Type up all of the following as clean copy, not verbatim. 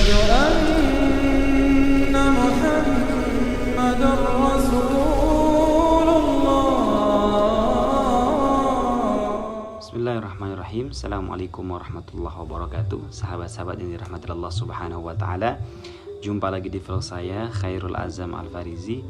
أن محمدا رسول الله. Bismillahirrahmanirrahim. Assalamualaikum warahmatullahi wabarakatuh. Sahabat-sahabat yang dirahmati Allah Subhanahu wa taala. Jumpa lagi di vlog saya, Khairul Azam Al-Farizi.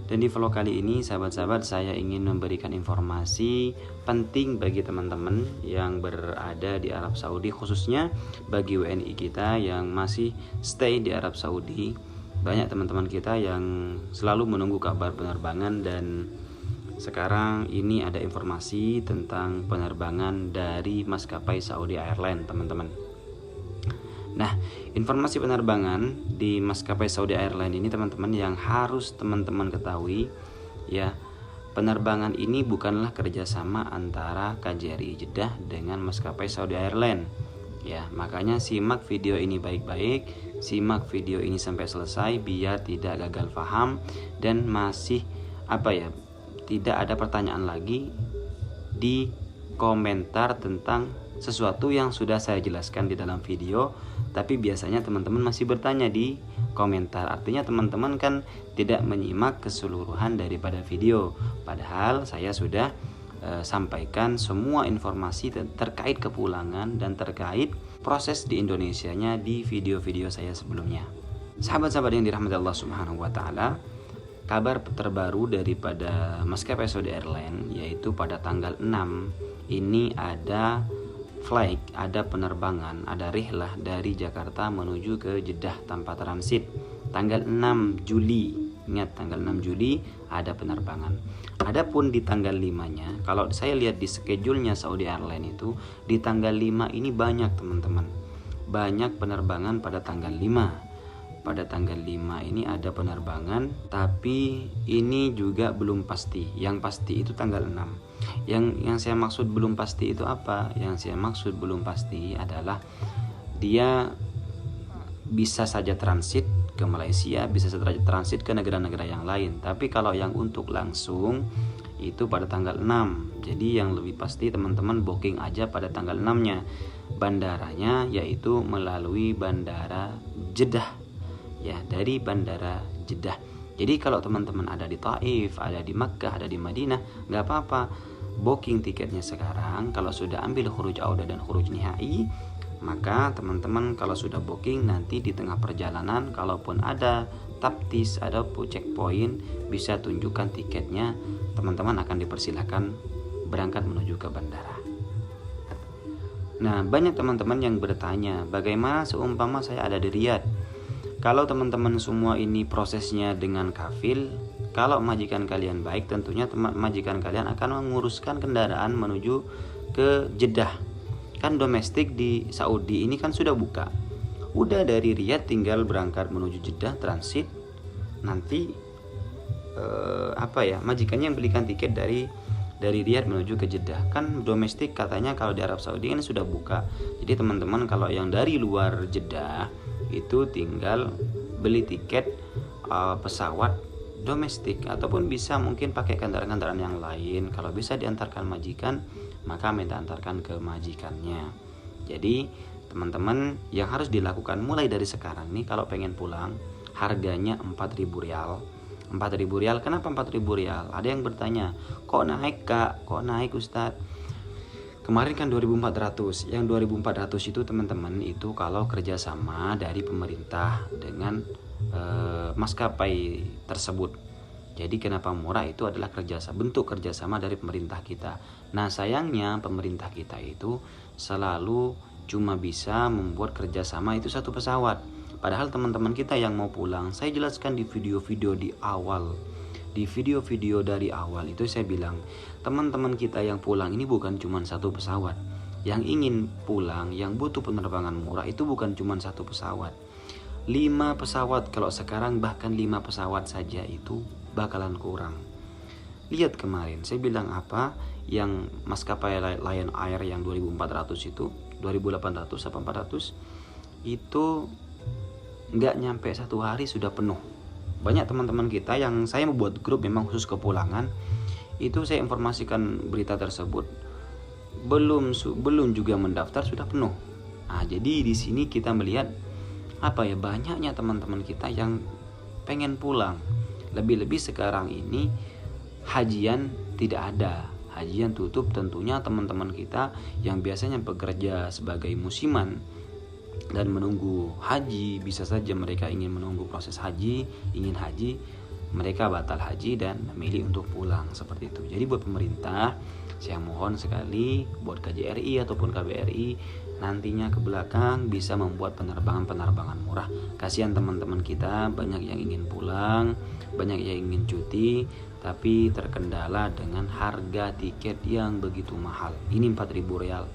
Dan di vlog kali ini, sahabat-sahabat, saya ingin memberikan informasi penting bagi teman-teman yang berada di Arab Saudi, khususnya bagi WNI kita yang masih stay di Arab Saudi. Banyak teman-teman kita yang selalu menunggu kabar penerbangan, dan sekarang ini ada informasi tentang penerbangan dari maskapai Saudi Airlines, teman-teman. Nah, informasi penerbangan di maskapai Saudi Airlines ini, teman-teman, yang harus teman-teman ketahui ya, penerbangan ini bukanlah kerjasama antara KJRI Jeddah dengan maskapai Saudi Airlines ya. Makanya simak video ini baik-baik, simak video ini sampai selesai biar tidak gagal paham dan masih tidak ada pertanyaan lagi di komentar tentang sesuatu yang sudah saya jelaskan di dalam video, tapi biasanya teman-teman masih bertanya di komentar. Artinya teman-teman kan tidak menyimak keseluruhan daripada video, padahal saya sudah sampaikan semua informasi terkait kepulangan dan terkait proses di Indonesianya di video-video saya sebelumnya. Sahabat-sahabat yang dirahmati Allah Subhanahu wa taala, kabar terbaru daripada maskapai Saudi Airlines yaitu pada tanggal 6 ini ada flight, ada penerbangan, ada rihlah dari Jakarta menuju ke Jeddah tanpa transit. Tanggal 6 Juli, ingat tanggal 6 Juli ada penerbangan. Adapun di tanggal 5-nya, kalau saya lihat di schedule-nya Saudi Airlines itu, di tanggal 5 ini banyak, teman-teman. Banyak penerbangan pada tanggal 5. Pada tanggal 5 ini ada penerbangan, tapi ini juga belum pasti. Yang pasti itu tanggal 6. Yang saya maksud belum pasti itu apa? Yang saya maksud belum pasti adalah dia bisa saja transit ke Malaysia, bisa saja transit ke negara-negara yang lain. Tapi kalau yang untuk langsung itu pada tanggal 6. Jadi yang lebih pasti teman-teman booking aja pada tanggal 6-nya. Bandaranya yaitu melalui Bandara Jeddah. Ya, dari Bandara Jeddah. Jadi kalau teman-teman ada di Taif, ada di Makkah, ada di Madinah, nggak apa-apa, booking tiketnya sekarang. Kalau sudah ambil khuruj auda dan khuruj nihai, maka teman-teman kalau sudah booking, nanti di tengah perjalanan kalaupun ada taptis, ada checkpoint, bisa tunjukkan tiketnya, teman-teman akan dipersilahkan berangkat menuju ke bandara. Nah, banyak teman-teman yang bertanya, bagaimana seumpama saya ada di Riyadh? Kalau teman-teman semua ini prosesnya dengan kafil, kalau majikan kalian baik, tentunya majikan kalian akan menguruskan kendaraan menuju ke Jeddah. Kan domestik di Saudi ini kan sudah buka. Udah dari Riyadh tinggal berangkat menuju Jeddah transit. Nanti majikannya yang belikan tiket dari Riyadh menuju ke Jeddah. Kan domestik katanya kalau di Arab Saudi kan sudah buka. Jadi teman-teman kalau yang dari luar Jeddah itu tinggal beli tiket pesawat domestik, ataupun bisa mungkin pakai kendaraan-kendaraan yang lain. Kalau bisa diantarkan majikan, maka minta antarkan ke majikannya. Jadi teman-teman yang harus dilakukan mulai dari sekarang nih, kalau pengen pulang, harganya 4.000 rial. 4.000 rial, kenapa 4.000 rial? Ada yang bertanya, kok naik kak, kok naik Ustadz? Kemarin kan 2.400, yang 2.400 itu teman-teman itu kalau kerjasama dari pemerintah dengan maskapai tersebut. Jadi kenapa murah, itu adalah bentuk kerjasama dari pemerintah kita. Nah sayangnya pemerintah kita itu selalu cuma bisa membuat kerjasama itu satu pesawat. Padahal teman-teman kita yang mau pulang, saya jelaskan di video-video di awal. Di video-video dari awal itu saya bilang, teman-teman kita yang pulang ini bukan cuma satu pesawat. Yang ingin pulang, yang butuh penerbangan murah itu bukan cuma satu pesawat. 5 pesawat kalau sekarang, bahkan 5 pesawat saja itu bakalan kurang. Lihat kemarin, saya bilang apa, yang maskapai Lion Air yang 2.400 itu, 2.800 apa 400, itu nggak nyampe 1 hari sudah penuh. Banyak teman-teman kita yang saya membuat grup memang khusus kepulangan, itu saya informasikan berita tersebut, belum juga mendaftar sudah penuh. Nah, jadi di sini kita melihat banyaknya teman-teman kita yang pengen pulang. Lebih-lebih sekarang ini hajian tidak ada, hajian tutup. Tentunya teman-teman kita yang biasanya bekerja sebagai musiman dan menunggu haji, bisa saja mereka ingin menunggu proses haji, ingin haji, mereka batal haji dan memilih untuk pulang seperti itu. Jadi buat pemerintah, saya mohon sekali buat KJRI ataupun KBRI nantinya ke belakang bisa membuat penerbangan murah. Kasihan teman-teman kita banyak yang ingin pulang, banyak yang ingin cuti, tapi terkendala dengan harga tiket yang begitu mahal. Ini 4.000 rial.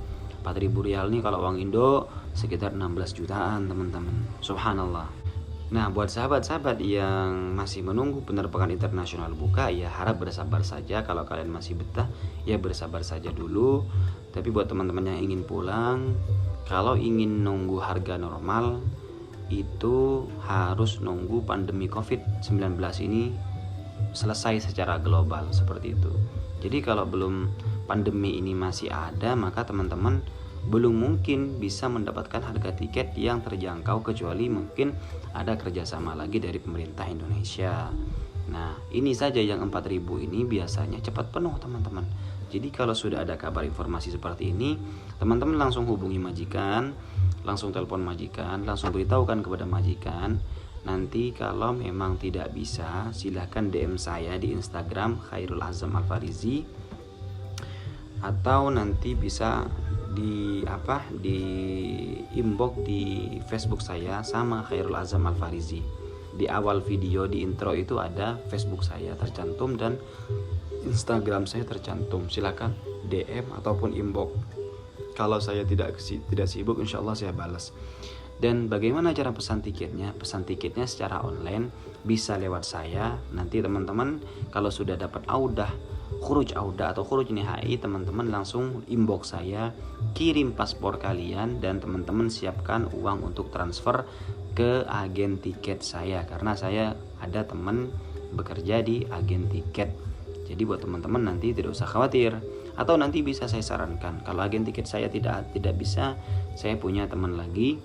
4.000 rial nih kalau uang Indo sekitar 16 jutaan teman-teman. Subhanallah. Nah, buat sahabat-sahabat yang masih menunggu penerbangan internasional buka, ya harap bersabar saja. Kalau kalian masih betah, ya bersabar saja dulu. Tapi buat teman-teman yang ingin pulang, kalau ingin nunggu harga normal, itu harus nunggu pandemi COVID-19 ini selesai secara global seperti itu. Jadi kalau belum pandemi ini masih ada, maka teman-teman belum mungkin bisa mendapatkan harga tiket yang terjangkau, kecuali mungkin ada kerjasama lagi dari pemerintah Indonesia. Nah, ini saja yang 4.000 ini biasanya cepat penuh teman-teman. Jadi kalau sudah ada kabar informasi seperti ini, teman-teman langsung hubungi majikan, langsung telepon majikan, langsung beritahukan kepada majikan. Nanti kalau memang tidak bisa, silahkan DM saya di Instagram Khairul Azam Al-Farizi, atau nanti bisa di inbox di Facebook saya sama Khairul Azam Al-Farizi. Di awal video di intro itu ada Facebook saya tercantum dan Instagram saya tercantum. Silakan DM ataupun inbox. Kalau saya tidak sibuk, insya Allah saya balas. Dan bagaimana cara pesan tiketnya? Pesan tiketnya secara online bisa lewat saya. Nanti teman-teman kalau sudah dapat khuruj audah atau khuruj nihai, teman-teman langsung inbox saya, kirim paspor kalian, dan teman-teman siapkan uang untuk transfer ke agen tiket saya, karena saya ada teman bekerja di agen tiket. Jadi buat teman-teman nanti tidak usah khawatir. Atau nanti bisa saya sarankan, kalau agen tiket saya tidak bisa, saya punya teman lagi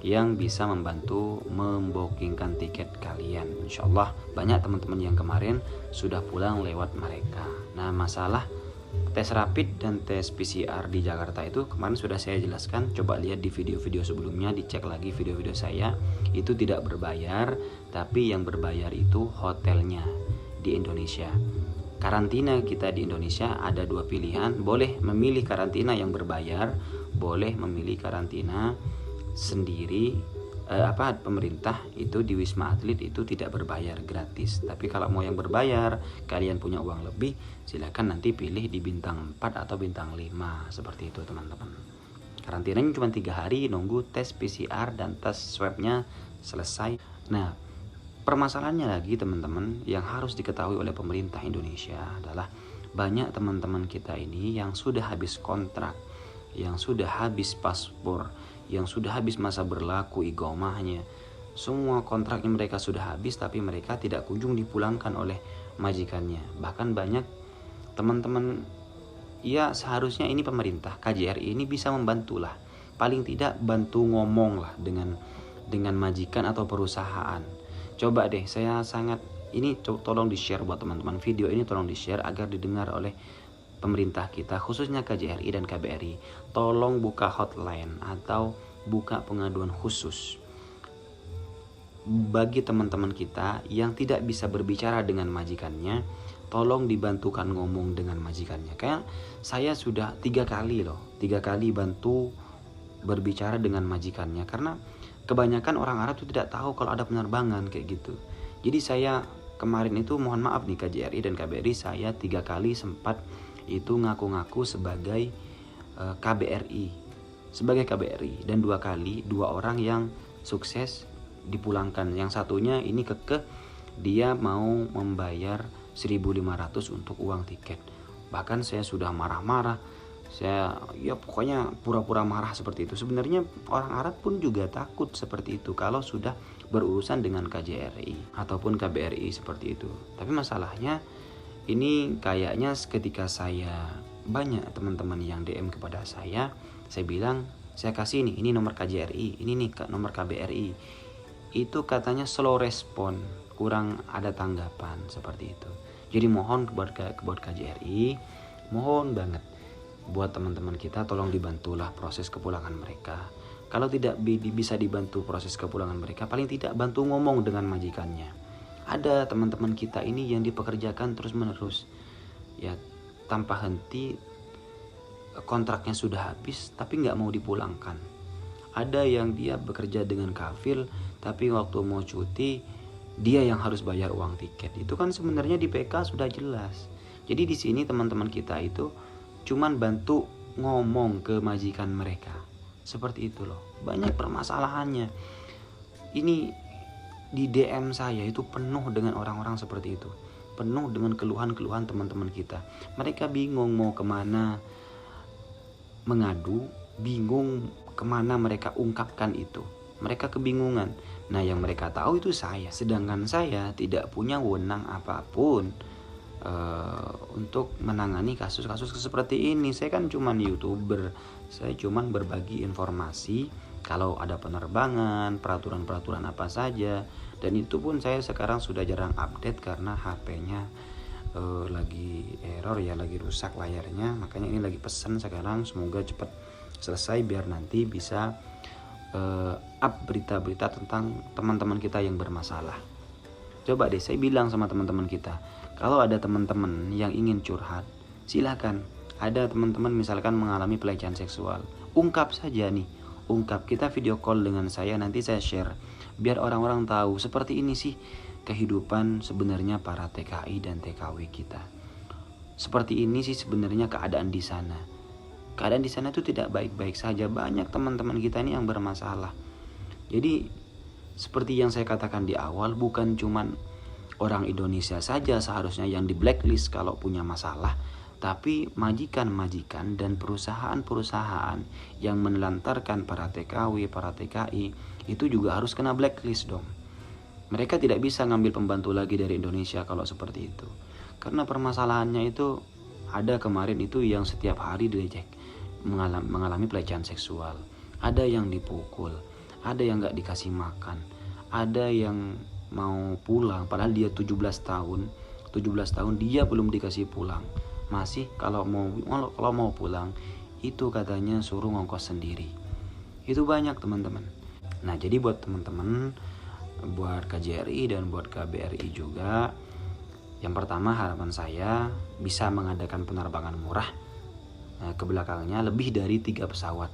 yang bisa membantu membookingkan tiket kalian. Insya Allah banyak teman-teman yang kemarin sudah pulang lewat mereka. Nah, masalah tes rapid dan tes PCR di Jakarta itu kemarin sudah saya jelaskan. Coba lihat di video-video sebelumnya, dicek lagi video-video saya. Itu tidak berbayar, tapi yang berbayar itu hotelnya di Indonesia. Karantina kita di Indonesia ada 2 pilihan, boleh memilih karantina yang berbayar, boleh memilih karantina sendiri. Pemerintah itu di Wisma Atlet itu tidak berbayar, gratis. Tapi kalau mau yang berbayar, kalian punya uang lebih, silakan nanti pilih di bintang 4 atau bintang 5 seperti itu teman-teman. Karantinanya cuma 3 hari, nunggu tes PCR dan tes swabnya selesai. Nah, permasalahannya lagi teman-teman yang harus diketahui oleh pemerintah Indonesia adalah banyak teman-teman kita ini yang sudah habis kontrak, yang sudah habis paspor, yang sudah habis masa berlaku iqamahnya. Semua kontraknya mereka sudah habis, tapi mereka tidak kunjung dipulangkan oleh majikannya. Bahkan banyak teman-teman, ya seharusnya ini pemerintah KJRI ini bisa membantulah, paling tidak bantu ngomong lah dengan majikan atau perusahaan. Coba deh, saya sangat ini tolong di share buat teman-teman, video ini tolong di share agar didengar oleh pemerintah kita, khususnya KJRI dan KBRI. Tolong buka hotline atau buka pengaduan khusus bagi teman-teman kita yang tidak bisa berbicara dengan majikannya. Tolong dibantukan ngomong dengan majikannya. Kayak saya sudah 3 kali bantu berbicara dengan majikannya, karena kebanyakan orang Arab itu tidak tahu kalau ada penerbangan kayak gitu. Jadi saya kemarin itu, mohon maaf nih KJRI dan KBRI, saya 3 kali sempat itu ngaku-ngaku sebagai KBRI, dan 2 kali 2 orang yang sukses dipulangkan. Yang satunya ini dia mau membayar 1.500 untuk uang tiket. Bahkan saya sudah marah-marah, saya pokoknya pura-pura marah seperti itu. Sebenarnya orang Arab pun juga takut seperti itu kalau sudah berurusan dengan KJRI ataupun KBRI seperti itu. Tapi masalahnya ini kayaknya ketika saya banyak teman-teman yang DM kepada saya bilang, saya kasih ini nomor KJRI, ini nih nomor KBRI. itu katanya slow respon, kurang ada tanggapan seperti itu. Jadi mohon buat KJRI, mohon banget buat teman-teman kita, tolong dibantulah proses kepulangan mereka. Kalau tidak bisa dibantu proses kepulangan mereka, paling tidak bantu ngomong dengan majikannya. Ada teman-teman kita ini yang dipekerjakan terus-menerus, ya tanpa henti, kontraknya sudah habis tapi nggak mau dipulangkan. Ada yang dia bekerja dengan kafil, tapi waktu mau cuti dia yang harus bayar uang tiket. Itu kan sebenarnya di PK sudah jelas. Jadi di sini teman-teman kita itu cuman bantu ngomong ke majikan mereka. Seperti itu loh. Banyak permasalahannya. Ini di DM saya itu penuh dengan orang-orang seperti itu. Penuh dengan keluhan-keluhan teman-teman kita. Mereka bingung mau kemana mengadu, bingung kemana mereka ungkapkan itu. Mereka kebingungan. Nah, yang mereka tahu itu saya. Sedangkan saya tidak punya wewenang apapun untuk menangani kasus-kasus seperti ini. Saya kan cuman YouTuber. Saya cuman berbagi informasi kalau ada penerbangan, peraturan-peraturan apa saja. Dan itu pun saya sekarang sudah jarang update karena HP-nya lagi error ya, lagi rusak layarnya. Makanya ini lagi pesan sekarang, semoga cepat selesai biar nanti bisa up berita-berita tentang teman-teman kita yang bermasalah. Coba deh saya bilang sama teman-teman kita, kalau ada teman-teman yang ingin curhat, silakan. Ada teman-teman misalkan mengalami pelecehan seksual, ungkap saja nih, ungkap. Kita video call dengan saya, nanti saya share biar orang-orang tahu seperti ini sih kehidupan sebenarnya para TKI dan TKW kita. Seperti ini sih sebenarnya keadaan di sana. Keadaan di sana itu tidak baik-baik saja. Banyak teman-teman kita ini yang bermasalah. Jadi seperti yang saya katakan di awal, bukan cuman orang Indonesia saja seharusnya yang di blacklist kalau punya masalah, tapi majikan-majikan dan perusahaan-perusahaan yang menelantarkan para TKW, para TKI itu juga harus kena blacklist dong. Mereka tidak bisa ngambil pembantu lagi dari Indonesia kalau seperti itu. Karena permasalahannya itu ada kemarin itu yang setiap hari dilecek, mengalami pelecehan seksual. Ada yang dipukul, ada yang gak dikasih makan, ada yang mau pulang padahal dia 17 tahun dia belum dikasih pulang. Masih kalau mau pulang itu katanya suruh ngongkos sendiri. Itu banyak teman-teman. Nah, jadi buat teman-teman, buat KJRI dan buat KBRI juga, yang pertama harapan saya bisa mengadakan penerbangan murah ke belakangnya lebih dari 3 pesawat.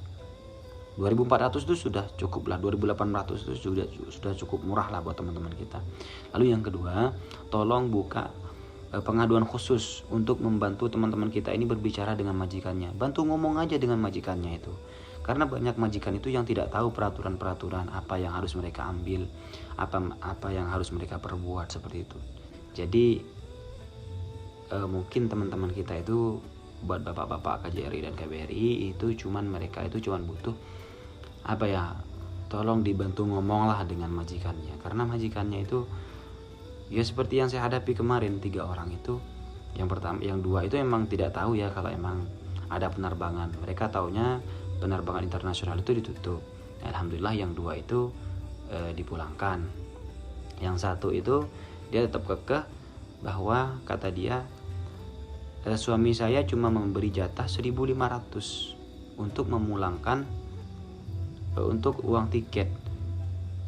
2.400 itu sudah cukup lah, 2.800 itu sudah cukup murah lah buat teman-teman kita. Lalu yang kedua, tolong buka pengaduan khusus untuk membantu teman-teman kita ini berbicara dengan majikannya. Bantu ngomong aja dengan majikannya itu. Karena banyak majikan itu yang tidak tahu peraturan-peraturan apa yang harus mereka ambil, apa yang harus mereka perbuat seperti itu. Jadi mungkin teman-teman kita itu buat bapak-bapak KJRI dan KBRI itu mereka cuman butuh tolong dibantu ngomong lah dengan majikannya. Karena majikannya itu ya seperti yang saya hadapi kemarin, 3 orang itu. Yang pertama, yang 2 itu emang tidak tahu ya kalau emang ada penerbangan. Mereka taunya penerbangan internasional itu ditutup. Alhamdulillah yang 2 itu dipulangkan. Yang 1 itu dia tetap kekeh bahwa kata dia, suami saya cuma memberi jatah 1.500 untuk memulangkan untuk uang tiket,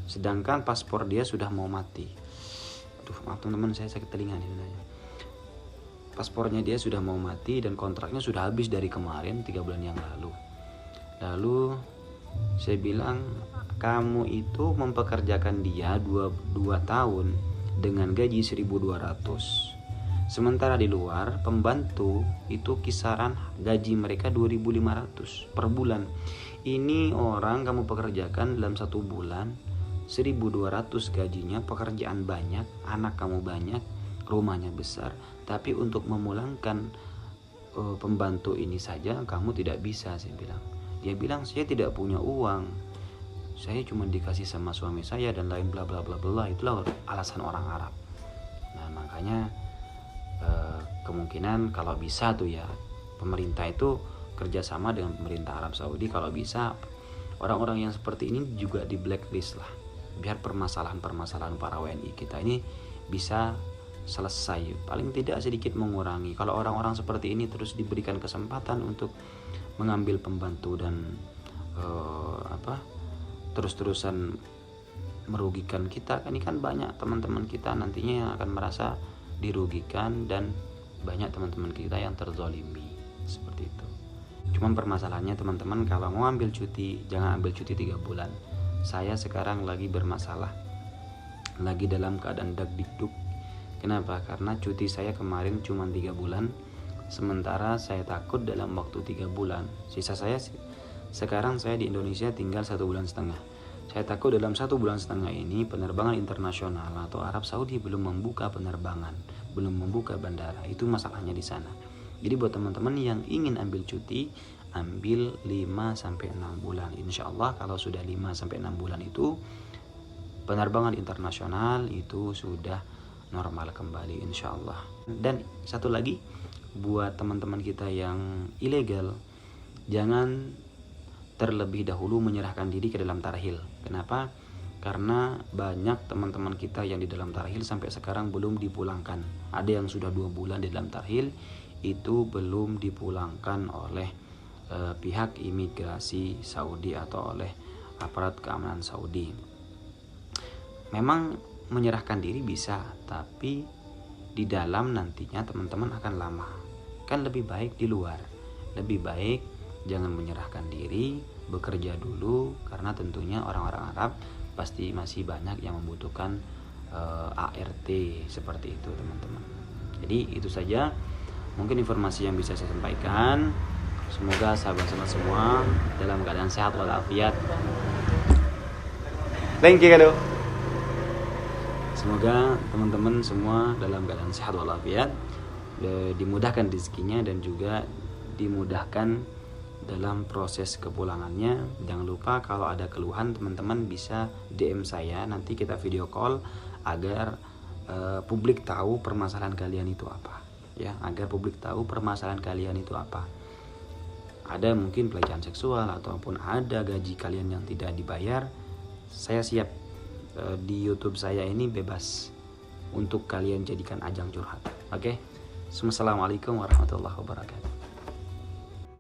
sedangkan paspor dia sudah mau mati. Aduh, maaf teman-teman, saya sakit telinga nih sebenarnya. Paspornya dia sudah mau mati dan kontraknya sudah habis dari kemarin 3 bulan yang lalu. Lalu saya bilang, kamu itu mempekerjakan dia 2 tahun dengan gaji 1.200. Sementara di luar pembantu itu kisaran gaji mereka 2.500 per bulan. Ini orang kamu pekerjakan dalam 1 bulan 1.200 gajinya, pekerjaan banyak, anak kamu banyak, rumahnya besar, tapi untuk memulangkan pembantu ini saja kamu tidak bisa, saya bilang. Dia bilang, saya tidak punya uang, saya cuma dikasih sama suami saya dan lain bla bla bla bla. Itulah alasan orang Arab. Nah, makanya kemungkinan kalau bisa tuh ya pemerintah itu kerjasama dengan pemerintah Arab Saudi, kalau bisa orang-orang yang seperti ini juga di blacklist lah. biar permasalahan-permasalahan para WNI kita ini bisa selesai, paling tidak sedikit mengurangi. Kalau orang-orang seperti ini terus diberikan kesempatan untuk mengambil pembantu dan terus-terusan merugikan kita, ini kan banyak teman-teman kita nantinya yang akan merasa dirugikan dan banyak teman-teman kita yang terzolimi seperti itu. Cuman permasalahannya teman-teman, kalau mau ambil cuti jangan ambil cuti 3 bulan. Saya sekarang lagi bermasalah, lagi dalam keadaan dagdikduk. Kenapa? Karena cuti saya kemarin cuma 3 bulan, sementara saya takut dalam waktu 3 bulan sisa saya, sekarang saya di Indonesia tinggal 1,5 bulan. Saya takut dalam 1,5 bulan ini penerbangan internasional atau Arab Saudi belum membuka penerbangan, belum membuka bandara. Itu masalahnya di sana. Jadi buat teman-teman yang ingin ambil cuti, ambil 5-6 bulan. Insya Allah kalau sudah 5-6 bulan itu penerbangan internasional itu sudah normal kembali insya Allah. Dan satu lagi, buat teman-teman kita yang ilegal, jangan terlebih dahulu menyerahkan diri ke dalam tarhil. Kenapa? Karena banyak teman-teman kita yang di dalam tarhil sampai sekarang belum dipulangkan. Ada yang sudah 2 bulan di dalam tarhil, itu belum dipulangkan oleh pihak imigrasi Saudi atau oleh aparat keamanan Saudi. Memang menyerahkan diri bisa, tapi di dalam nantinya teman-teman akan lama. Kan lebih baik di luar. Lebih baik jangan menyerahkan diri, bekerja dulu, karena tentunya orang-orang Arab pasti masih banyak yang membutuhkan ART seperti itu teman-teman. Jadi itu saja mungkin informasi yang bisa saya sampaikan. Semoga sahabat-sahabat semua dalam keadaan sehat walafiat. Thank you kado. Semoga teman-teman semua dalam keadaan sehat walafiat, dimudahkan rezekinya dan juga dimudahkan dalam proses kepulangannya. Jangan lupa kalau ada keluhan teman-teman bisa DM saya, nanti kita video call agar publik tahu permasalahan kalian itu apa, ya, agar publik tahu permasalahan kalian itu apa. Ada mungkin pelecehan seksual ataupun ada gaji kalian yang tidak dibayar, saya siap di YouTube saya ini bebas untuk kalian jadikan ajang curhat. Oke? Assalamualaikum warahmatullahi wabarakatuh.